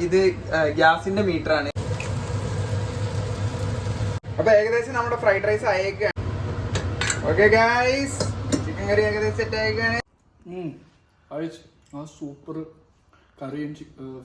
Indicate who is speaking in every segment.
Speaker 1: ഇത് ഗ്യാസിന്റെ മീറ്റർ ആണ്. അപ്പൊ ഏകദേശം നമ്മുടെ ഫ്രൈഡ് റൈസ് ആയേക്കാണ്. ഓക്കെ ഗൈസ്, ചിക്കൻ കറി ഏകദേശം സെറ്റ് ആയേക്കാണ്.
Speaker 2: സൂപ്പർ കറിയും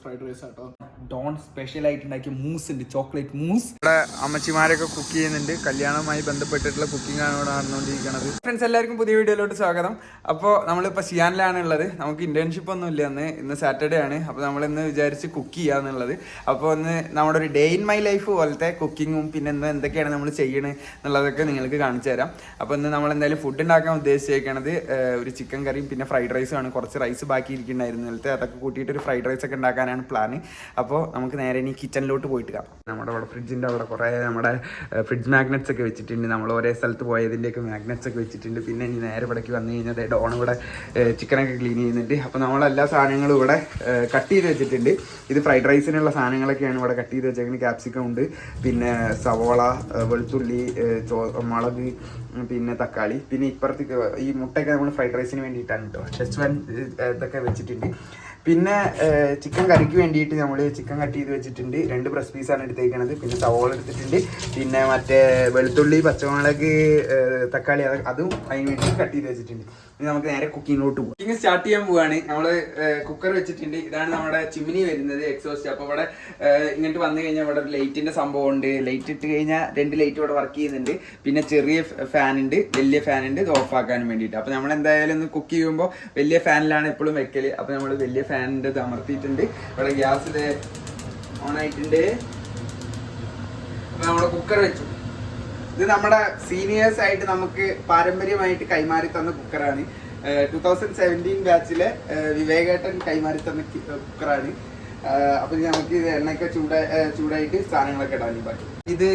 Speaker 2: ഫ്രൈഡ് റൈസ് ആട്ടോ.
Speaker 1: ഡോൺ സ്പെഷ്യൽ ആയിട്ട് ഉണ്ടാക്കിയ മൂസ് ഉണ്ട്, ചോക്ലേറ്റ് മൂസ്. ഇവിടെ അമ്മച്ചിമാരൊക്കെ കുക്ക് ചെയ്യുന്നുണ്ട്. കല്യാണവുമായി ബന്ധപ്പെട്ടിട്ടുള്ള കുക്കിംഗ് ആണ് ഇവിടെ നടന്നുകൊണ്ടിരിക്കുന്നത്. ഫ്രണ്ട്സ്, എല്ലാവർക്കും പുതിയ വീഡിയോയിലോട്ട് സ്വാഗതം. അപ്പോൾ നമ്മളിപ്പോൾ സിയാനിലാണ് ഉള്ളത്. നമുക്ക് ഇന്റേൺഷിപ്പ് ഒന്നും ഇല്ല ഇന്ന് സാറ്റർഡേ ആണ്. അപ്പോൾ നമ്മളിന്ന് വിചാരിച്ച് കുക്ക് ചെയ്യാന്നുള്ളത്. അപ്പോൾ ഒന്ന് നമ്മുടെ ഒരു ഡേ ഇൻ മൈ ലൈഫ് പോലത്തെ കുക്കിങ്ങും പിന്നെ ഇന്ന് എന്തൊക്കെയാണ് നമ്മൾ ചെയ്യണത് എന്നുള്ളതൊക്കെ നിങ്ങൾക്ക് കാണിച്ചു തരാം. അപ്പോൾ ഇന്ന് നമ്മൾ എന്തായാലും ഫുഡ് ഉണ്ടാക്കാൻ ഉദ്ദേശിച്ചേക്കണത് ഒരു ചിക്കൻ കറിയും പിന്നെ ഫ്രൈഡ് റൈസും ആണ്. കുറച്ച് റൈസ് ബാക്കി ഇരിക്കുന്നുണ്ടായിരുന്നു നേരത്തെ, അതൊക്കെ കൂട്ടിയിട്ട് ഫ്രൈഡ് റൈസ് ഒക്കെ ഉണ്ടാക്കാനാണ് പ്ലാന്. അപ്പോൾ നമുക്ക് നേരെ ഇനി കിച്ചണിലോട്ട് പോയിട്ട് കാണാം. നമ്മുടെ അവിടെ ഫ്രിഡ്ജിൻ്റെ അവിടെ കുറേ നമ്മുടെ ഫ്രിഡ്ജ് മാഗ്നറ്റ്സ് ഒക്കെ വെച്ചിട്ടുണ്ട്. നമ്മൾ ഒരേ സ്ഥലത്ത് പോയതിൻ്റെയൊക്കെ മാഗ്നറ്റ്സ് ഒക്കെ വെച്ചിട്ടുണ്ട്. പിന്നെ ഇനി നേരെ ഇവിടേക്ക് വന്നു കഴിഞ്ഞാൽ ഡോൺ ഇവിടെ ചിക്കനൊക്കെ ക്ലീൻ ചെയ്യുന്നുണ്ട്. അപ്പോൾ നമ്മളെല്ലാ സാധനങ്ങളും ഇവിടെ കട്ട് ചെയ്ത് വെച്ചിട്ടുണ്ട്. ഇത് ഫ്രൈഡ് റൈസിനുള്ള സാധനങ്ങളൊക്കെയാണ് ഇവിടെ കട്ട് ചെയ്ത് വെച്ചേക്കുന്നത്. ക്യാപ്സിക്കം ഉണ്ട്, പിന്നെ സവോള, വെളുത്തുള്ളി, മുളക്, പിന്നെ തക്കാളി, പിന്നെ ഇപ്പുറത്ത് ഈ മുട്ടയൊക്കെ നമ്മൾ ഫ്രൈഡ് റൈസിന് വേണ്ടിയിട്ടാണ് കേട്ടോ. ഷെസ്വാൻ ഇതൊക്കെ വെച്ചിട്ടുണ്ട്. പിന്നെ ചിക്കൻ കറിക്ക് വേണ്ടിയിട്ട് നമ്മൾ ചിക്കൻ കട്ട് ചെയ്ത് വെച്ചിട്ടുണ്ട്. 2 ബ്രസ്റ്റ് പീസാണ് എടുത്തേക്കണത്. പിന്നെ സവോള എടുത്തിട്ടുണ്ട്. പിന്നെ മറ്റേ വെളുത്തുള്ളി, പച്ചമുളക്, തക്കാളി അതും അതിന് വേണ്ടി കട്ട് ചെയ്ത് വെച്ചിട്ടുണ്ട്. ഇനി നമുക്ക് നേരെ കുക്കിങ്ങിലോട്ട് പോകും. കുക്കിംഗ് സ്റ്റാർട്ട് ചെയ്യാൻ പോവാണ്. നമ്മൾ കുക്കർ വെച്ചിട്ടുണ്ട്. ഇതാണ് നമ്മുടെ ചിമ്മിനി വരുന്നത്, എക്സോസ്റ്റ്. അപ്പോൾ ഇവിടെ ഇങ്ങോട്ട് വന്നു കഴിഞ്ഞാൽ ഇവിടെ ലൈറ്റിന്റെ സംഭവം ഉണ്ട്. ലൈറ്റ് ഇട്ട് കഴിഞ്ഞാൽ 2 ലൈറ്റ് ഇവിടെ വർക്ക് ചെയ്യുന്നുണ്ട്. പിന്നെ ചെറിയ ഫാൻ ഉണ്ട്, വലിയ ഫാൻ ഉണ്ട്, ഇത് ഓഫ് ആക്കാനും വേണ്ടിയിട്ട്. അപ്പോൾ നമ്മൾ എന്തായാലും ഒന്ന് കുക്ക് ചെയ്യുമ്പോൾ വലിയ ഫാനിലാണ് എപ്പോഴും വെക്കല്. അപ്പോൾ നമ്മൾ വലിയ ഫാനിൻ്റെ ഇത് അമർത്തിയിട്ടുണ്ട്. ഇവിടെ ഗ്യാസ് ഇത് ഓൺ ആയിട്ടുണ്ട്. അപ്പോൾ നമ്മുടെ കുക്കർ വെച്ചു. ഇത് നമ്മുടെ സീനിയേഴ്സ് ആയിട്ട് നമുക്ക് പാരമ്പര്യമായിട്ട് കൈമാറി തന്ന കുക്കറാണ്. 2017 ബാച്ചിലെ വിവേകേട്ടൻ കൈമാറി തന്ന കുക്കറാണ്. അപ്പൊ നമുക്ക് എണ്ണയൊക്കെ ചൂടായിട്ട് സാധനങ്ങളൊക്കെ ഇടാൻ പറ്റും. ഇത്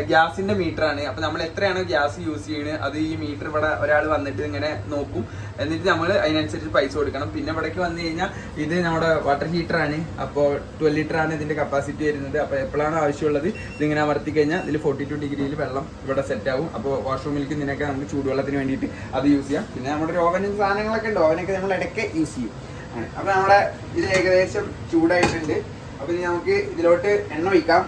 Speaker 1: ഗ്യാസിന്റെ മീറ്റർ ആണ്. അപ്പൊ നമ്മൾ എത്രയാണോ ഗ്യാസ് യൂസ് ചെയ്യുന്നത് അത് ഈ മീറ്റർ ഇവിടെ ഒരാൾ വന്നിട്ട് ഇങ്ങനെ നോക്കും. എന്നിട്ട് നമ്മൾ അതിനനുസരിച്ച് പൈസ കൊടുക്കണം. പിന്നെ ഇവിടേക്ക് വന്നു കഴിഞ്ഞാൽ ഇത് നമ്മുടെ വാട്ടർ ഹീറ്റർ ആണ്. അപ്പോൾ 12 ലിറ്റർ ആണ് ഇതിന്റെ കപ്പാസിറ്റി വരുന്നത്. അപ്പോൾ എപ്പോഴാണ് ആവശ്യമുള്ളത് ഇതിങ്ങനെ അമർത്തി കഴിഞ്ഞാൽ ഇതിൽ 42 ഡിഗ്രിയിൽ വെള്ളം ഇവിടെ സെറ്റ് ആവും. അപ്പോൾ വാഷ്റൂമിലേക്ക് ഇതിനൊക്കെ നമുക്ക് ചൂടുവെള്ളത്തിന് വേണ്ടിയിട്ട് അത് യൂസ് ചെയ്യാം. പിന്നെ നമ്മുടെ ഒരു ഓവനും സാധനങ്ങളൊക്കെ ഉണ്ട്. ഓവനൊക്കെ നമ്മൾ ഇടയ്ക്ക് യൂസ് ചെയ്യും. അപ്പൊ നമ്മുടെ ഇത് ഏകദേശം ചൂടായിട്ടുണ്ട്. അപ്പൊ ഇനി നമുക്ക് ഇതിലോട്ട് എണ്ണ ഒഴിക്കാം.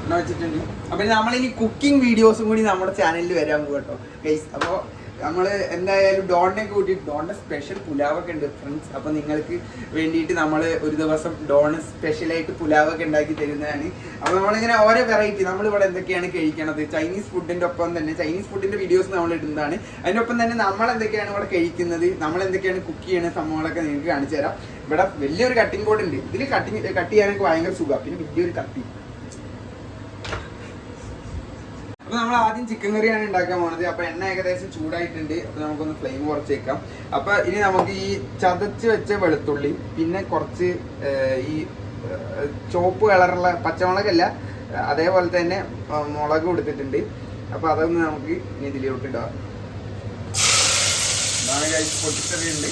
Speaker 1: എണ്ണ വെച്ചിട്ടുണ്ട്. അപ്പൊ നമ്മളിനി കുക്കിംഗ് വീഡിയോസും കൂടി നമ്മുടെ ചാനലിൽ വരാൻ പോകും കേട്ടോ ഗൈസ്. അപ്പോൾ നമ്മൾ എന്തായാലും ഡോണിനെ കൂട്ടിയിട്ട് ഡോണിന്റെ സ്പെഷ്യൽ പുലാവൊക്കെ ഉണ്ട് ഫ്രണ്ട്സ്. അപ്പൊ നിങ്ങൾക്ക് വേണ്ടിയിട്ട് നമ്മൾ ഒരു ദിവസം ഡോണ് സ്പെഷ്യലായിട്ട് പുലാവൊക്കെ ഉണ്ടാക്കി തരുന്നതാണ്. അപ്പൊ നമ്മളിങ്ങനെ ഓരോ വെറൈറ്റി നമ്മളിവിടെ എന്തൊക്കെയാണ് കഴിക്കണത്, ചൈനീസ് ഫുഡിന്റെ ഒപ്പം തന്നെ ചൈനീസ് ഫുഡിന്റെ വീഡിയോസ് നമ്മൾ ഇടുന്നതാണ്. അതിനൊപ്പം തന്നെ നമ്മൾ എന്തൊക്കെയാണ് ഇവിടെ കഴിക്കുന്നത്, നമ്മൾ എന്തൊക്കെയാണ് കുക്ക് ചെയ്യുന്ന സംഭവങ്ങളൊക്കെ നിങ്ങൾക്ക് കാണിച്ചു തരാം. ഇവിടെ വലിയൊരു കട്ടിംഗ് ബോർഡ് ഉണ്ട്. ഇതിൽ കട്ട് ചെയ്യാനൊക്കെ ഭയങ്കര സുഖമാണ്. പിന്നെ വലിയൊരു കത്തി. അപ്പൊ നമ്മൾ ആദ്യം ചിക്കൻ കറിയാണ് ഉണ്ടാക്കാൻ പോണത്. അപ്പൊ എണ്ണ ഏകദേശം ചൂടായിട്ടുണ്ട്. അപ്പൊ നമുക്കൊന്ന് ഫ്ലെയിം കുറച്ചേക്കാം. അപ്പൊ ഇനി നമുക്ക് ഈ ചതച്ച് വെച്ച വെളുത്തുള്ളി, പിന്നെ കുറച്ച് ഈ ചുവപ്പ് കളറുള്ള പച്ചമുളകല്ല, അതേപോലെ തന്നെ മുളക് കൊടുത്തിട്ടുണ്ട്. അപ്പൊ അതൊന്ന് നമുക്ക് ഇനി ഇതിലോട്ട് ഇടാം. പൊട്ടിച്ചറിയുണ്ട്.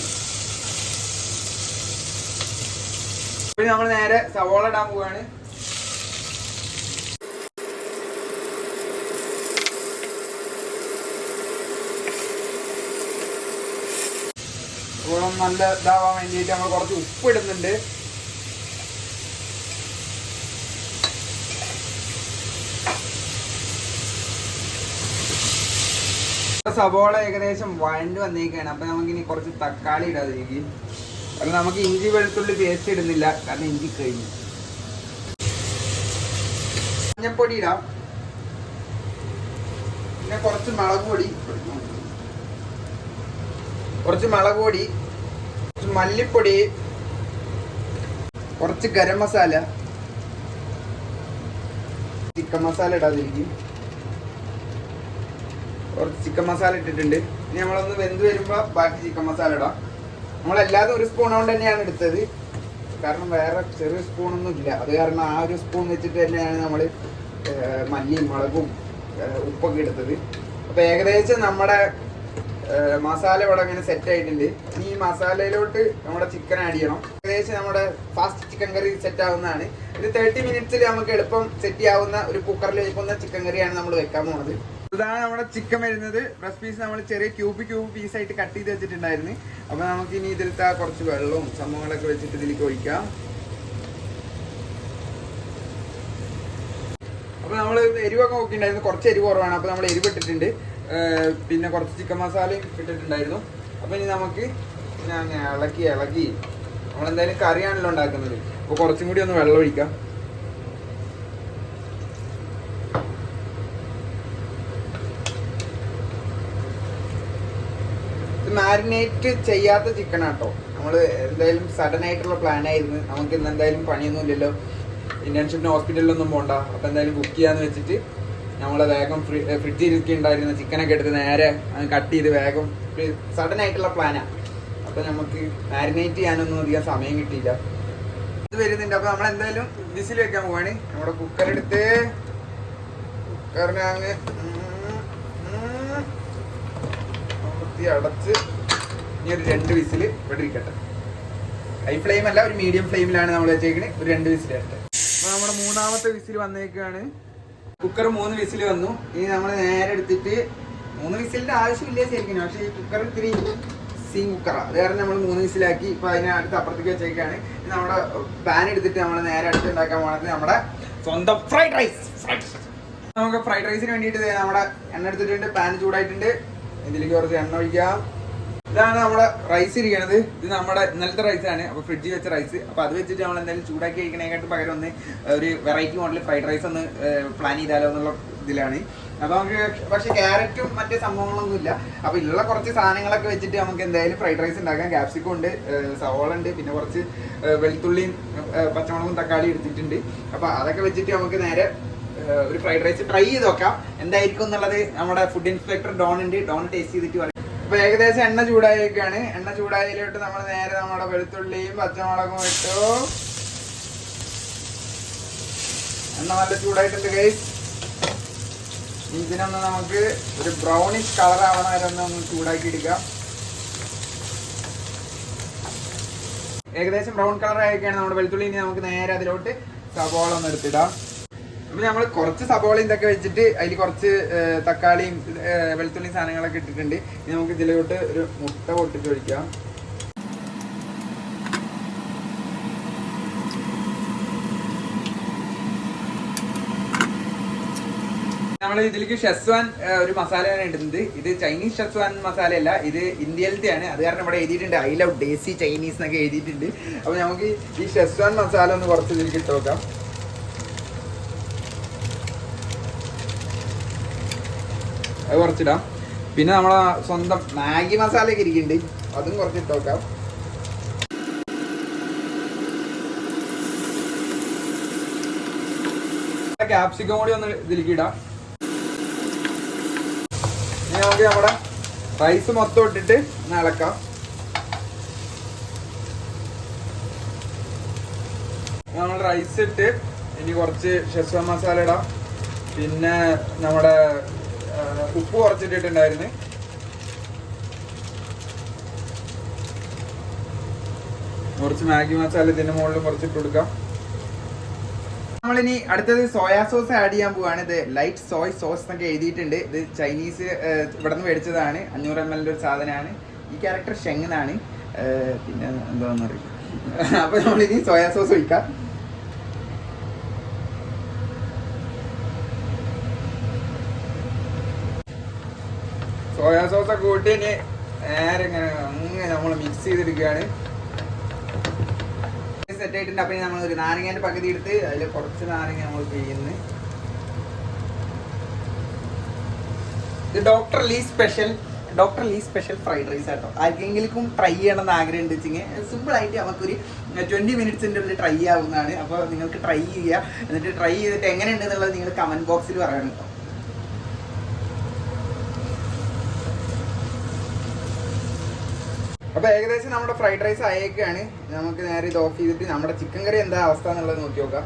Speaker 1: അപ്പൊ നമ്മൾ നേരെ സവോള ഇടാൻ പോവാണ്. നല്ല ഇതാവാൻ വേണ്ടിയിട്ട് നമ്മൾ കുറച്ച് ഉപ്പ് ഇടുന്നുണ്ട്. സവോള ഏകദേശം വഴണ്ട് വന്നേക്കാണ്. അപ്പൊ നമുക്കിനി കുറച്ച് തക്കാളി ഇടാതിരിക്കും. കാരണം നമുക്ക് ഇഞ്ചി വെളുത്തുള്ളി പേസ്റ്റ് ഇടുന്നില്ല, കാരണം ഇഞ്ചി കഴിഞ്ഞു. മഞ്ഞപ്പൊടി ഇടാം. പിന്നെ കുറച്ച് മുളക് പൊടി, കുറച്ച് മല്ലിപ്പൊടി, കുറച്ച് ഗരം മസാല, ചിക്കൻ മസാല ഇടാതിരിക്കും. കുറച്ച് ചിക്കൻ മസാല ഇട്ടിട്ടുണ്ട്. ഇനി നമ്മളൊന്ന് വെന്ത് വരുമ്പോൾ ബാക്കി ചിക്കൻ മസാല ഇടാം. നമ്മളല്ലാതെ ഒരു സ്പൂൺ കൊണ്ട് തന്നെയാണ് എടുത്തത്, കാരണം വേറെ ചെറിയ സ്പൂണൊന്നും ഇല്ല. അത് കാരണം ആ ഒരു സ്പൂൺ വെച്ചിട്ട് തന്നെയാണ് നമ്മൾ മല്ലിയും മുളകും ഉപ്പൊക്കെ എടുത്തത്. അപ്പൊ ഏകദേശം നമ്മുടെ മസാല ഇവിടെ അങ്ങനെ സെറ്റ് ആയിട്ടുണ്ട്. ഇനി ഈ മസാലയിലോട്ട് നമ്മുടെ ചിക്കൻ ആഡ് ചെയ്യണം. ഏകദേശം നമ്മുടെ ഫാസ്റ്റ് ചിക്കൻ കറി സെറ്റ് ആവുന്നതാണ്. ഒരു 30 മിനിറ്റ്സിൽ നമുക്ക് എളുപ്പം സെറ്റ് ചെയ്യാവുന്ന ഒരു കുക്കറിൽ വെക്കുന്ന ചിക്കൻ കറിയാണ് നമ്മൾ വെക്കാൻ പോകുന്നത്. ഇതാണ് നമ്മുടെ ചിക്കൻ വരുന്നത്. ബ്രസ്റ്റ് പീസ് നമ്മൾ ചെറിയ ക്യൂബ് പീസായിട്ട് കട്ട് ചെയ്ത് വെച്ചിട്ടുണ്ടായിരുന്നു. അപ്പൊ നമുക്ക് ഇനി ഇതിലത്തെ കുറച്ച് വെള്ളവും സംഭവങ്ങളൊക്കെ വെച്ചിട്ട് ഇതിലേക്ക് ഒഴിക്കാം. എരിവൊക്കെ നോക്കിയിട്ടുണ്ടായിരുന്നു, കുറച്ച് എരിവ് കുറവാണ്. അപ്പോൾ നമ്മൾ എരിവ് ഇട്ടിട്ടുണ്ട്, പിന്നെ കുറച്ച് ചിക്കൻ മസാലയും ഇട്ടിട്ടുണ്ടായിരുന്നു. അപ്പോൾ ഇനി നമുക്ക് ഞാൻ ഇളക്കി നമ്മളെന്തായാലും കറിയാണല്ലോ ഉണ്ടാക്കുന്നത്. അപ്പോൾ കുറച്ചും കൂടി ഒന്ന് വെള്ളം ഒഴിക്കാം. മാരിനേറ്റ് ചെയ്യാത്ത ചിക്കൻ ആട്ടോ. നമ്മൾ എന്തായാലും സഡൻ ആയിട്ടുള്ള പ്ലാൻ ആയിരുന്നു. നമുക്ക് ഇന്ന് എന്തായാലും പണിയൊന്നും ഇല്ലല്ലോ, ഇന്റേൺഷിപ്പിന് ഹോസ്പിറ്റലിലൊന്നും പോകണ്ട. അപ്പോൾ എന്തായാലും കുക്ക് ചെയ്യാന്ന് വെച്ചിട്ട് നമ്മൾ വേഗം ഫ്രിഡ്ജിലൊക്കെ ഉണ്ടായിരുന്ന ചിക്കനൊക്കെ എടുത്ത് നേരെ കട്ട് ചെയ്ത് വേഗം സഡൻ ആയിട്ടുള്ള പ്ലാനാണ്. അപ്പോൾ നമുക്ക് മാരിനേറ്റ് ചെയ്യാനൊന്നും അധികം സമയം കിട്ടിയില്ല. ഇത് വരുന്നുണ്ട്. അപ്പോൾ നമ്മൾ എന്തായാലും വിസിൽ വെക്കാൻ പോവാണ്. നമ്മുടെ കുക്കറെടുത്ത് കുക്കറിനെ അങ്ങ് അടച്ച് ഇനി ഒരു 2 വിസിൽ ഇവിടെ ഇരിക്കട്ടെ. ഹൈ ഫ്ലെയിം അല്ല, ഒരു മീഡിയം ഫ്ലെയിമിലാണ് നമ്മൾ വെച്ചേക്കുന്നത്. ഒരു 2 വിസിൽ ഇരട്ടെ. അപ്പോൾ നമ്മുടെ 3ാമത്തെ വിസിൽ വന്നേക്കാണ്. കുക്കർ 3 വിസിൽ വന്നു. ഇനി നമ്മൾ നേരെ എടുത്തിട്ട് 3 വിസിലിന്റെ ആവശ്യമില്ല ശരിക്കും, പക്ഷേ ഈ കുക്കർ ഇത്തിരി സീം കുക്കറാണ്. അത് കാരണം നമ്മൾ 3 വിസിലാക്കി. ഇപ്പോൾ അതിനടുത്ത് അപ്പുറത്തേക്ക് വെച്ചേക്കാണ്. നമ്മുടെ പാൻ എടുത്തിട്ട് നമ്മൾ നേരെ അടുത്ത് ഉണ്ടാക്കാൻ പോകുന്നത് നമ്മുടെ സ്വന്തം ഫ്രൈഡ് റൈസ്. നമുക്ക് ഫ്രൈഡ് റൈസിന് വേണ്ടിയിട്ട് നമ്മുടെ എണ്ണ എടുത്തിട്ടുണ്ട്, പാൻ ചൂടായിട്ടുണ്ട്. ഇതിലേക്ക് കുറച്ച് എണ്ണ ഒഴിക്കാം. ഇതാണ് നമ്മുടെ റൈസ് ഇരിക്കണത്. ഇത് നമ്മുടെ ഇന്നലത്തെ റൈസാണ്. അപ്പോൾ ഫ്രിഡ്ജിൽ വെച്ച റൈസ്. അപ്പോൾ അത് വെച്ചിട്ട് നമ്മൾ എന്തായാലും ചൂടാക്കി കഴിക്കണേക്കാട്ട് പകരം ഒന്ന് ഒരു വെറൈറ്റി മോഡൽ ഫ്രൈഡ് റൈസ് ഒന്ന് പ്ലാൻ ചെയ്താലോ എന്നുള്ള ഇതിലാണ്. അപ്പോൾ നമുക്ക് പക്ഷേ ക്യാരറ്റും മറ്റേ സംഭവങ്ങളൊന്നും ഇല്ല. അപ്പോൾ ഉള്ള കുറച്ച് സാധനങ്ങളൊക്കെ വെച്ചിട്ട് നമുക്ക് എന്തായാലും ഫ്രൈഡ് റൈസ് ഉണ്ടാക്കാം. ക്യാപ്സിക്കം ഉണ്ട്, സവോള ഉണ്ട്, പിന്നെ കുറച്ച് വെളുത്തുള്ളിയും പച്ചമുളകും തക്കാളി എടുത്തിട്ടുണ്ട്. അപ്പോൾ അതൊക്കെ വെച്ചിട്ട് നമുക്ക് നേരെ ഒരു ഫ്രൈഡ് റൈസ് ട്രൈ ചെയ്ത് നോക്കാം എന്തായിരിക്കും എന്നുള്ളത്. നമ്മുടെ ഫുഡ് ഇൻസ്പെക്ടർ ഡോൺ ഉണ്ട്, ഡോൺ ടേസ്റ്റ് ചെയ്തിട്ട് പറയും. അപ്പോൾ ഏകദേശം എണ്ണ ചൂടായേക്കാണ്. എണ്ണ ചൂടായതിലോട്ട് നമ്മൾ നേരെ നമ്മുടെ വെളുത്തുള്ളിയും പച്ചമുളകും ഇട്ടു. എണ്ണ നല്ല ചൂടായിട്ടുണ്ട് ഗൈസ്. ഇതിനൊന്ന് നമുക്ക് ഒരു ബ്രൗണിഷ് കളർ ആവണ വരെ ഒന്ന് ചൂടാക്കി എടുക്കാം. ഏകദേശം ബ്രൗൺ കളർ ആയൊക്കെയാണ് നമ്മുടെ വെളുത്തുള്ളി. ഇനി നമുക്ക് നേരെ അതിലോട്ട് സവോള ഒന്ന് എടുത്തിടാം. അപ്പോൾ നമ്മൾ കുറച്ച് സവോളയും ഇതൊക്കെ വെച്ചിട്ട് അതിൽ കുറച്ച് തക്കാളിയും വെളുത്തുള്ളി സാധനങ്ങളൊക്കെ ഇട്ടിട്ടുണ്ട്. ഇനി നമുക്ക് ഇതിലോട്ട് ഒരു മുട്ട പൊട്ടിച്ച് ഒഴിക്കാം. നമ്മൾ ഇതിലേക്ക് ഷെസ്വാൻ ഒരു മസാലയാണ് ഇടുന്നത്. ഇത് ചൈനീസ് ഷെസ്വാൻ മസാലയല്ല, ഇത് ഇന്ത്യയിലത്തെയാണ്. അത് കാരണം ഇവിടെ എഴുതിയിട്ടുണ്ട് ഐ ലവ് ഡേസി ചൈനീസ് എന്നൊക്കെ എഴുതിയിട്ടുണ്ട്. അപ്പോൾ നമുക്ക് ഈ ഷെസ്വാൻ മസാല ഒന്ന് കുറച്ച് ഇതിലേക്ക് ഇട്ട് നോക്കാം. അത് കുറച്ചിടാം. പിന്നെ നമ്മളെ സ്വന്തം മാഗി മസാലയൊക്കെ ഇരിക്കുന്നുണ്ട്, അതും കുറച്ചിട്ട് നോക്കാം. ക്യാപ്സിക്കം കൂടി ഒന്ന് ഇതിലേക്ക് ഇടാം. ഇനി നമുക്ക് നമ്മുടെ റൈസ് മൊത്തം ഇട്ടിട്ട് ഒന്ന് ഇളക്കാം. നമ്മൾ റൈസ് ഇട്ട് ഇനി കുറച്ച് ഷെസ്വാൻ മസാല ഇടാം. പിന്നെ നമ്മുടെ ഉപ്പ് കുറച്ചിട്ടിട്ടുണ്ടായിരുന്നു. കുറച്ച് മാഗി മസാല ഇതിന്റെ മുകളിൽ കുറച്ചിട്ട് കൊടുക്കാം. നമ്മളിനി അടുത്തത് സോയാ സോസ് ആഡ് ചെയ്യാൻ പോവാണ്. ഇത് ലൈറ്റ് സോയ് സോസ് എന്നൊക്കെ എഴുതിയിട്ടുണ്ട്. ഇത് ചൈനീസ് ഇവിടെ നിന്ന് മേടിച്ചതാണ്. 500 ml ഒരു സാധനമാണ്. ഈ ക്യാരക്ടർ ഷെങ്ങനാണ്, പിന്നെ എന്താണെന്ന് അറിയില്ല. അപ്പൊ നമ്മളിനി സോയാ സോസ് ഒഴിക്കാം. സോയാ സോസൊക്കെ കൂട്ടി ഇനി നേരെ അങ്ങനെ നമ്മൾ മിക്സ് ചെയ്തെടുക്കുകയാണ്. സെറ്റ് ആയിട്ടുണ്ട്. അപ്പം നമ്മൾ ഒരു നാരങ്ങേൻ്റെ പകുതി എടുത്ത് അതിൽ കുറച്ച് നാരങ്ങ നമ്മൾ പിഴിയുന്നു. ഇത് doctor Lee special fried rice ആട്ടോ. ആർക്കെങ്കിലും ട്രൈ ചെയ്യണമെന്ന് ആഗ്രഹം ഉണ്ട് വെച്ചെങ്കിൽ സിമ്പിൾ ആയിട്ട് നമുക്കൊരു 20 മിനിറ്റ്സിൻ്റെ ഉള്ളിൽ ട്രൈ ആവുന്നതാണ്. അപ്പോൾ നിങ്ങൾക്ക് ട്രൈ ചെയ്യുക. എന്നിട്ട് ട്രൈ ചെയ്തിട്ട് എങ്ങനെയുണ്ട് എന്നുള്ളത് നിങ്ങൾ കമൻറ്റ് ബോക്സിൽ പറയണം കേട്ടോ. അപ്പോൾ ഏകദേശം നമ്മുടെ ഫ്രൈഡ് റൈസ് ആയേക്കാണ്. നമുക്ക് നേരെ ഇത് ഓഫ് ചെയ്തിട്ട് നമ്മുടെ ചിക്കൻ കറി എന്താ അവസ്ഥ എന്നുള്ളത് നോക്കി നോക്കാം.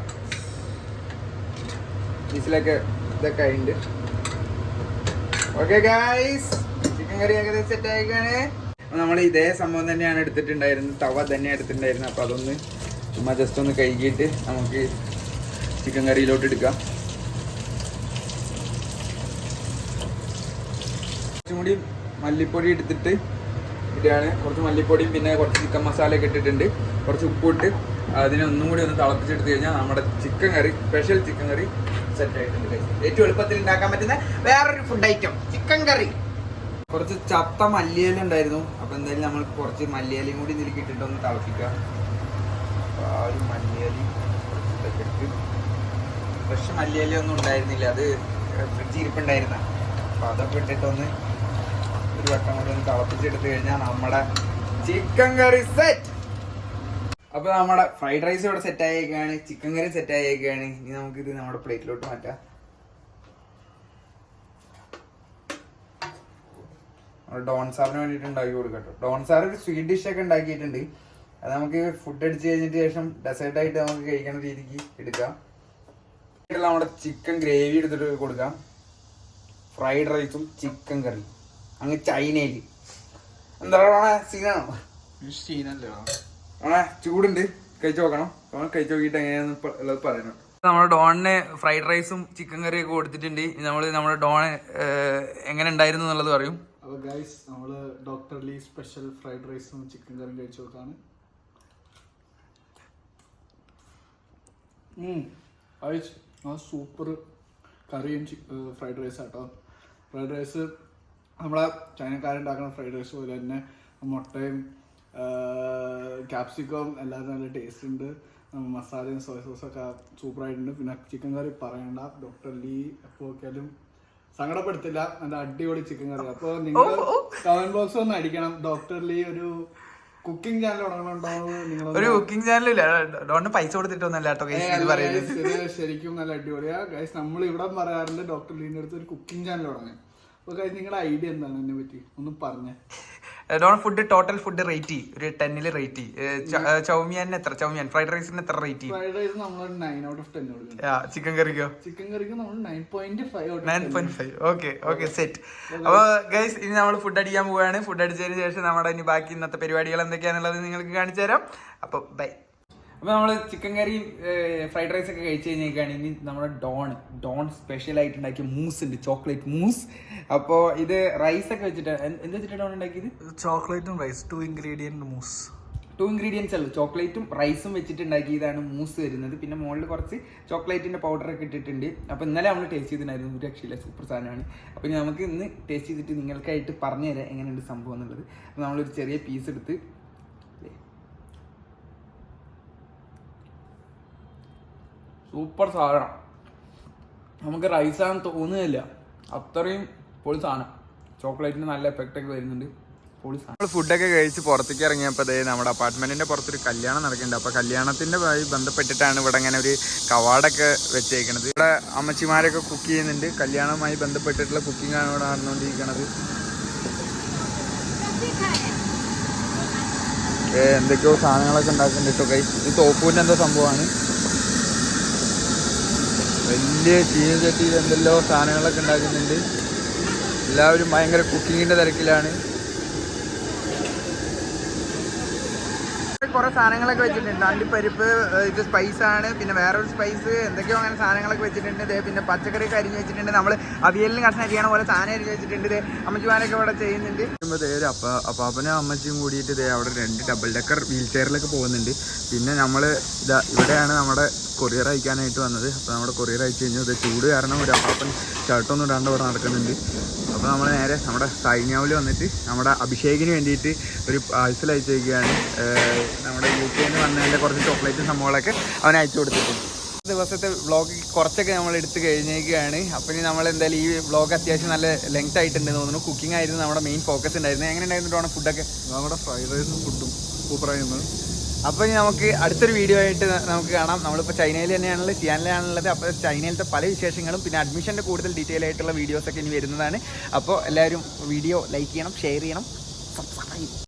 Speaker 1: ഇതിലൊക്കെ ഇതൊക്കെ ആയിട്ടുണ്ട്. ഓക്കെ ഗൈസ്, ചിക്കൻ കറി ഏകദേശം സെറ്റ് ആയേക്കാണ്. നമ്മൾ ഇതേ സംഭവം തന്നെയാണ് എടുത്തിട്ടുണ്ടായിരുന്നത്, തവ തന്നെ എടുത്തിട്ടുണ്ടായിരുന്നു. അപ്പോൾ അതൊന്ന് ചുമ്മാ ജസ്റ്റ് ഒന്ന് കഴുകിയിട്ട് നമുക്ക് ചിക്കൻ കറിയിലോട്ട് എടുക്കാം. കുറച്ചും കൂടി മല്ലിപ്പൊടി എടുത്തിട്ട് ഇതാണ്. കുറച്ച് മല്ലിപ്പൊടിയും പിന്നെ കുറച്ച് ചിക്കൻ മസാലയൊക്കെ ഇട്ടിട്ടുണ്ട്. കുറച്ച് ഉപ്പിട്ട് അതിനെ ഒന്നും കൂടി ഒന്ന് തിളപ്പിച്ചെടുത്ത് കഴിഞ്ഞാൽ നമ്മുടെ ചിക്കൻ കറി, സ്പെഷ്യൽ ചിക്കൻ കറി സെറ്റ് ആയിട്ടുണ്ട് ഏറ്റവും എളുപ്പത്തിൽ ഉണ്ടാക്കാൻ പറ്റുന്ന വേറൊരു ഫുഡ് ഐറ്റം ചിക്കൻ കറി. കുറച്ച് ചത്ത മല്ലിയില ഉണ്ടായിരുന്നു. അപ്പൊ എന്തായാലും നമ്മൾ കുറച്ച് മല്ലിയിലയും കൂടി ഇതിലേക്ക് ഇട്ടിട്ടൊന്ന് തിളപ്പിക്കുക. ആ ഒരു മല്ലിയില ഫ്രഷ് മല്ലിയില ഒന്നും ഉണ്ടായിരുന്നില്ല, അത് ഫ്രിഡ്ജ് ഇരിപ്പുണ്ടായിരുന്ന. അപ്പൊ അതൊക്കെ ഇട്ടിട്ടൊന്ന് ഒരു വട്ടം കൂടി ഒന്ന് തിളപ്പിച്ചെടുത്ത് കഴിഞ്ഞാൽ നമ്മുടെ ചിക്കൻ കറി സെറ്റ്. അപ്പൊ നമ്മുടെ ഫ്രൈഡ് റൈസ് ഇവിടെ സെറ്റ് ആയേക്കാണ്, ചിക്കൻ കറി സെറ്റ് ആയേക്കാണ്. ഇനി നമുക്കിത് നമ്മുടെ പ്ലേറ്റിലോട്ട് മാറ്റാം. ഡോൺ സാറിന് വേണ്ടിയിട്ട് ഉണ്ടാക്കി കൊടുക്കട്ടോ. ഡോൺ സാർ ഒരു സ്വീറ്റ് ഡിഷ് ഒക്കെ ഉണ്ടാക്കിയിട്ടുണ്ട്. അത് നമുക്ക് ഫുഡ് അടിച്ച് കഴിഞ്ഞിട്ട് ശേഷം ഡെസേർട്ട് ആയിട്ട് നമുക്ക് കഴിക്കുന്ന രീതിക്ക് എടുക്കാം. നമ്മുടെ ചിക്കൻ ഗ്രേവി എടുത്തിട്ട് കൊടുക്കാം. ഫ്രൈഡ് റൈസും ചിക്കൻ കറി അങ്ങ് ചൈനയിൽ. എന്താ സീനാണോ?
Speaker 2: സീനല്ലേ
Speaker 1: ചൂടുണ്ട്, കഴിച്ചു നോക്കണം. കഴിച്ചു നോക്കിയിട്ട് എങ്ങനെയാന്ന് ഉള്ളത് പറയണം. നമ്മുടെ ഡോണിന് ഫ്രൈഡ് റൈസും ചിക്കൻ കറിയും ഒക്കെ കൊടുത്തിട്ടുണ്ട്. നമ്മുടെ ഡോണ് എങ്ങനെ ഉണ്ടായിരുന്നു എന്നുള്ളത് പറയും.
Speaker 2: അപ്പോൾ ഗൈസ് നമ്മള് ഡോക്ടർ ലീ സ്പെഷ്യൽ ഫ്രൈഡ് റൈസും ചിക്കൻ കറിയും കഴിച്ചു നോക്കാണ്. സൂപ്പർ കറിയും ഫ്രൈഡ് റൈസ് ആട്ടോ. ഫ്രൈഡ് റൈസ് നമ്മളെ ചൈനക്കാരുണ്ടാക്കുന്ന ഫ്രൈഡ് റൈസ് പോലെ തന്നെ മുട്ടയും ക്യാപ്സിക്കവും എല്ലാം നല്ല ടേസ്റ്റ് ഉണ്ട്. മസാലയും സോയ സോസൊക്കെ സൂപ്പറായിട്ടുണ്ട്. പിന്നെ ചിക്കൻ കറി പറയണ്ട, ഡോക്ടർ ലീ എപ്പോൾ നോക്കിയാലും സങ്കടപ്പെടുത്തില്ല, നല്ല അടിപൊളി ചിക്കൻ കറി. അപ്പോൾ നിങ്ങൾ കമന്റ് ബോക്സ് ഒന്ന് അടിക്കണം, ഡോക്ടർ ലീ ഒരു കുക്കിംഗ് ചാനൽ തുടങ്ങണുണ്ടോ?
Speaker 1: ഒരു കുക്കിംഗ് ചാനലില്ല, ഡോണിന് പൈസ കൊടുത്തിട്ടൊന്നല്ല കേട്ടോ.
Speaker 2: ശരിക്കും നല്ല അടിപൊളിയാ ഗൈസ്. നമ്മൾ ഇവിടെ പറയാറുണ്ട് ഡോക്ടർ ലീന്റെ അടുത്ത് ഒരു കുക്കിംഗ് ചാനൽ തുടങ്ങാൻ. അപ്പോൾ ഗൈസ് നിങ്ങളുടെ ഐഡിയ എന്താണ് എന്നെ പറ്റി ഒന്ന് പറഞ്ഞേ.
Speaker 1: ഡോൺ ഫുഡ് ടോട്ടൽ ഫുഡ് റേറ്റ് ഒരു 10 റേറ്റ്. ചൗമിയാന് എത്ര? ചൗമിയാൻ ഫ്രൈഡ് റൈസിന് എത്ര റേറ്റ്?
Speaker 2: ഫ്രൈഡ് റൈസ് നമ്മൾ 9 out of 10 കൊടുക്കും.
Speaker 1: ചിക്കൻ കറിക്കോ?
Speaker 2: ചിക്കൻ കറിക്ക് നമ്മൾ 9.5
Speaker 1: 9.5. Okay set. അപ്പൊ ഗൈസ് ഇനി നമ്മൾ ഫുഡ് അടിക്കാൻ പോവുകയാണ്. ഫുഡ് അടിച്ചതിന് ശേഷം നമ്മുടെ ഇനി ബാക്കി ഇന്നത്തെ പരിപാടികൾ എന്തൊക്കെയാണെന്നുള്ളത് നിങ്ങൾക്ക് കാണിച്ചു തരാം. അപ്പൊ ബൈ. അപ്പോൾ നമ്മൾ ചിക്കൻ കറിയും ഫ്രൈഡ് റൈസ് ഒക്കെ കഴിച്ച് കഴിഞ്ഞേക്കാണ്. ഇനി നമ്മുടെ ഡോൺ സ്പെഷ്യൽ ആയിട്ട് ഉണ്ടാക്കിയ മൂസ് ഉണ്ട്, ചോക്ലേറ്റ് മൂസ്. അപ്പോൾ ഇത് റൈസ് ഒക്കെ വെച്ചിട്ട് എന്ത് വെച്ചിട്ട് ഡോൺ ഉണ്ടാക്കിയത്?
Speaker 2: ചോക്ലേറ്റും റൈസ് 2 ingredient മൂസ്.
Speaker 1: 2 ingredients അല്ല, ചോക്ലേറ്റും റൈസും വെച്ചിട്ട് ഉണ്ടാക്കിയതാണ് മൂസ് വരുന്നത്. പിന്നെ മുകളിൽ കുറച്ച് ചോക്ലേറ്റിൻ്റെ പൗഡറൊക്കെ ഇട്ടിട്ടുണ്ട്. അപ്പോൾ ഇന്നലെ നമ്മൾ ടേസ്റ്റ് ചെയ്തിട്ടുണ്ടായിരുന്നു, ഒരു രക്ഷയില്ല, സൂപ്പർ സാധനമാണ്. അപ്പോൾ നമുക്ക് ഇന്ന് ടേസ്റ്റ് ചെയ്തിട്ട് നിങ്ങൾക്കായിട്ട് പറഞ്ഞു തരാം എങ്ങനെയുണ്ട് സംഭവം എന്നുള്ളത്. അപ്പോൾ നമ്മളൊരു ചെറിയ പീസ് എടുത്ത് സൂപ്പർ സാധനം. നമുക്ക് റൈസാണെന്ന് തോന്നുന്നില്ല, അത്രയും പൊളി സാധനം. ചോക്ലേറ്റിന് നല്ല എഫക്റ്റ് ഒക്കെ വരുന്നുണ്ട്, പൊളി സാധനം. നമ്മൾ ഫുഡൊക്കെ കഴിച്ച് പുറത്തേക്ക് ഇറങ്ങിയപ്പോൾ നമ്മുടെ അപ്പാർട്ട്മെന്റിന്റെ പുറത്തൊരു കല്യാണം നടക്കുന്നുണ്ട്. അപ്പോൾ കല്യാണത്തിന്റെ ബന്ധപ്പെട്ടിട്ടാണ് ഇവിടെ ഇങ്ങനെ ഒരു കവാടൊക്കെ വെച്ചേക്കണത്. ഇവിടെ അമ്മച്ചിമാരൊക്കെ കുക്ക് ചെയ്യുന്നുണ്ട്. കല്യാണവുമായി ബന്ധപ്പെട്ടിട്ടുള്ള കുക്കിംഗ് ആണ് ഇവിടെ നടന്നുകൊണ്ടിരിക്കുന്നത്. എന്തൊക്കെയോ സാധനങ്ങളൊക്കെ ഉണ്ടാക്കുന്നുണ്ട് കേട്ടോ ഗൈസ്. ഇത് തോപ്പൂരിൻ്റെ എന്തോ സംഭവമാണ്. വലിയ ചീനച്ചട്ടിയിൽ എന്തെല്ലോ സാധനങ്ങളൊക്കെ ഉണ്ടാക്കുന്നുണ്ട്. എല്ലാവരും ഭയങ്കര കുക്കിങ്ങിൻ്റെ തിരക്കിലാണ്. കുറെ സാധനങ്ങളൊക്കെ വെച്ചിട്ടുണ്ട്. അണ്ടിപ്പരിപ്പ്, ഇത് സ്പൈസാണ്, പിന്നെ വേറൊരു സ്പൈസ്, എന്തൊക്കെയോ അങ്ങനെ സാധനങ്ങളൊക്കെ വെച്ചിട്ടുണ്ട്. പിന്നെ പച്ചക്കറിയൊക്കെ അരിഞ്ഞ് വെച്ചിട്ടുണ്ട്. നമ്മൾ അവിയലിന് കഷ്ണം അരിയണ പോലെ സാധനം അരിഞ്ഞ് വെച്ചിട്ടുണ്ട്. അമ്മച്ചിമാരൊക്കെ ഇവിടെ ചെയ്യുന്നുണ്ട്. അപ്പാപ്പനും അമ്മച്ചിയും കൂടിയിട്ട് അവിടെ 2 ഡബിൾ ഡെക്കർ വീൽ ചെയറിലൊക്കെ പോകുന്നുണ്ട്. പിന്നെ നമ്മൾ ഇവിടെയാണ് നമ്മുടെ കൊറിയർ അയക്കാനായിട്ട് വന്നത്. അപ്പോൾ നമ്മുടെ കൊറിയർ അയച്ചു കഴിഞ്ഞാൽ ചൂട് കാരണം ഒരു അപ്പാപ്പൻ ഷർട്ടൊന്നും ഇടാണ്ട് ഇവിടെ നടക്കുന്നുണ്ട്. അപ്പോൾ നമ്മൾ നേരെ നമ്മുടെ സൈന്യാവിൽ വന്നിട്ട് നമ്മുടെ അഭിഷേകിന് വേണ്ടിയിട്ട് ഒരു പാഴ്സൽ അയച്ചേക്കുകയാണ്. നമ്മുടെ UK വന്നതിൻ്റെ കുറച്ച് ചോക്ലേറ്റും സംഭവങ്ങളൊക്കെ അവൻ അയച്ചു കൊടുത്തിട്ടുണ്ട്. ദിവസത്തെ വ്ളോഗ് കുറച്ചൊക്കെ നമ്മൾ എടുത്ത് കഴിഞ്ഞേക്കുകയാണ്. അപ്പോൾ ഇനി നമ്മൾ എന്തായാലും ഈ വ്ളോഗ് അത്യാവശ്യം നല്ല ലെങ്ത് ആയിട്ടുണ്ട് തോന്നുന്നു. കുക്കിംഗ് ആയിരുന്നു നമ്മുടെ മെയിൻ ഫോക്കസ് ഉണ്ടായിരുന്നു. എങ്ങനെ ഉണ്ടായിരുന്നു ഫുഡൊക്കെ?
Speaker 2: നമ്മുടെ ഫ്രൈഡ് റൈസും ഫുഡും സൂപ്പറായിരുന്നു.
Speaker 1: അപ്പോൾ ഇനി നമുക്ക് അടുത്തൊരു വീഡിയോ ആയിട്ട് നമുക്ക് കാണാം. നമ്മളിപ്പോൾ ചൈനയിൽ തന്നെയാണുള്ളത്, ഷിയാനിലാണുള്ളത്. അപ്പോൾ ചൈനയിലത്തെ പല വിശേഷങ്ങളും പിന്നെ അഡ്മിഷൻ്റെ കൂടുതൽ ഡീറ്റെയിൽ ആയിട്ടുള്ള വീഡിയോസൊക്കെ ഇനി വരുന്നതാണ്. അപ്പോൾ എല്ലാവരും വീഡിയോ ലൈക്ക് ചെയ്യണം, ഷെയർ ചെയ്യണം, സബ്സ്ക്രൈബ്